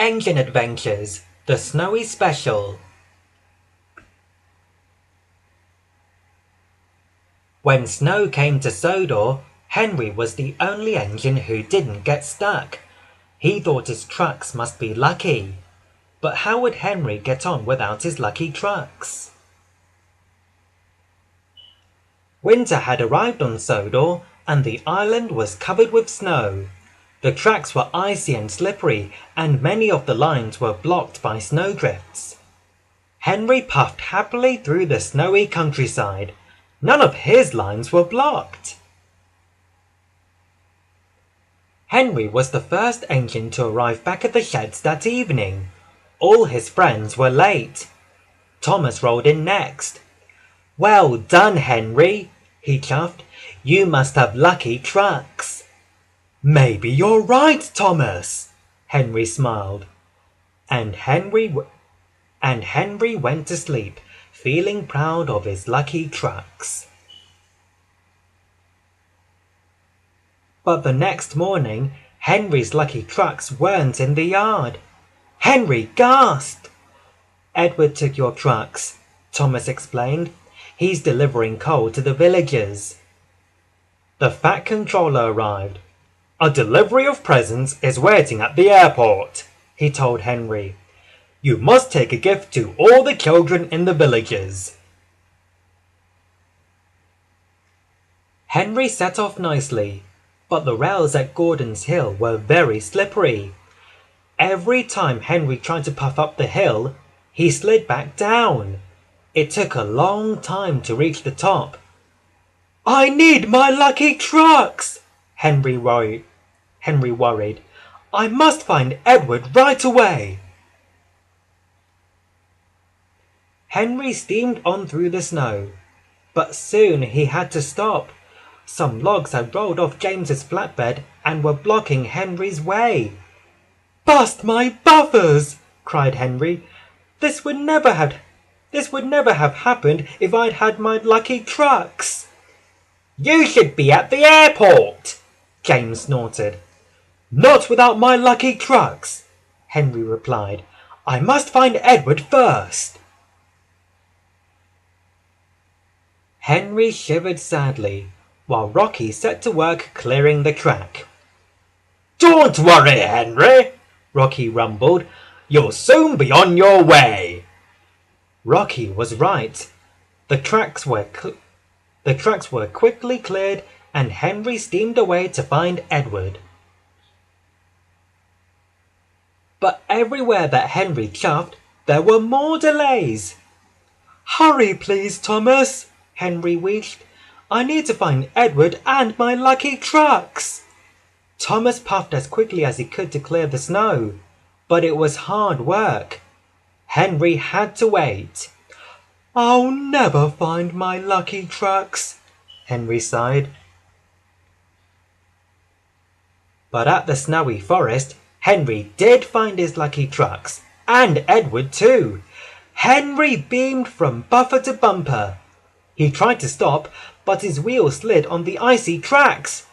Engine Adventures, the Snowy Special. When snow came to Sodor, Henry was the only engine who didn't get stuck. He thought his trucks must be lucky. But how would Henry get on without his lucky trucks? Winter had arrived on Sodor, and the island was covered with snow. The tracks were icy and slippery, and many of the lines were blocked by snowdrifts. Henry puffed happily through the snowy countryside. None of his lines were blocked. Henry was the first engine to arrive back at the sheds that evening. All his friends were late. Thomas rolled in next. "Well done, Henry," he chuffed. "You must have lucky trucks." "Maybe you're right, Thomas," Henry smiled. And Henry went to sleep, feeling proud of his lucky trucks. But the next morning, Henry's lucky trucks weren't in the yard. Henry gasped. "Edward took your trucks," Thomas explained. "He's delivering coal to the villagers." The Fat Controller arrived. "A delivery of presents is waiting at the airport," he told Henry. "You must take a gift to all the children in the villages." Henry set off nicely, but the rails at Gordon's Hill were very slippery. Every time Henry tried to puff up the hill, he slid back down. It took a long time to reach the top. "I need my lucky trucks!" Henry worried. "I must find Edward right away." Henry steamed on through the snow, but soon he had to stop. Some logs had rolled off James's flatbed and were blocking Henry's way. "Bust my buffers!" cried Henry. This would never have happened if I'd had my lucky trucks." "You should be at the airport," James snorted. "Not without my lucky trucks," Henry replied. "I must find Edward first." Henry shivered sadly, while Rocky set to work clearing the track. "Don't worry, Henry," Rocky rumbled. "You'll soon be on your way." Rocky was right. The tracks were quickly cleared, and Henry steamed away to find Edward. But everywhere that Henry chuffed, there were more delays. "Hurry, please, Thomas," Henry wheezed. "I need to find Edward and my lucky trucks." Thomas puffed as quickly as he could to clear the snow, but it was hard work. Henry had to wait. "I'll never find my lucky trucks," Henry sighed. But at the snowy forest, Henry did find his lucky trucks, and Edward too. Henry beamed from bumper to bumper. He tried to stop, but his wheel slid on the icy tracks.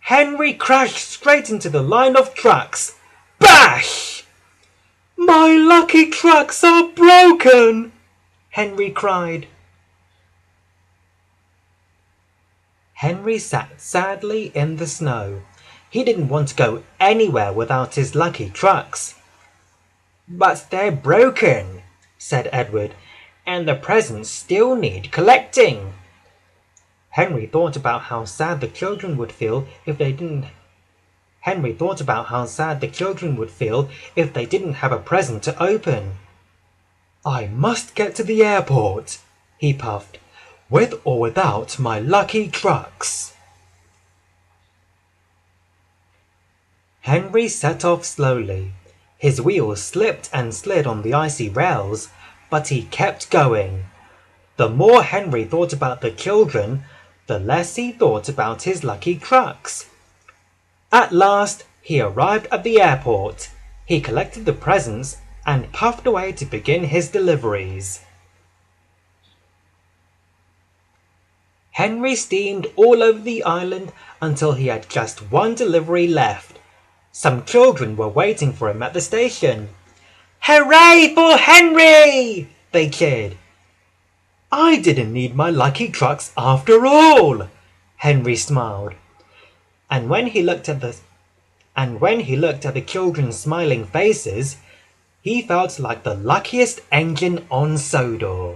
Henry crashed straight into the line of trucks. Bash! "My lucky trucks are broken!" Henry cried. Henry sat sadly in the snow. He didn't want to go anywhere without his lucky trucks. "But they're broken," said Edward, "and the presents still need collecting." Henry thought about how sad the children would feel if they didn't have a present to open. "I must get to the airport," he puffed, "with or without my lucky trucks." Henry set off slowly. His wheels slipped and slid on the icy rails, but he kept going. The more Henry thought about the children, the less he thought about his lucky trucks. At last, he arrived at the airport. He collected the presents and puffed away to begin his deliveries. Henry steamed all over the island until he had just one delivery left. Some children were waiting for him at the station. "Hooray for Henry!" they cheered. "I didn't need my lucky trucks after all," Henry smiled. And when he looked at the children's smiling faces, he felt like the luckiest engine on Sodor.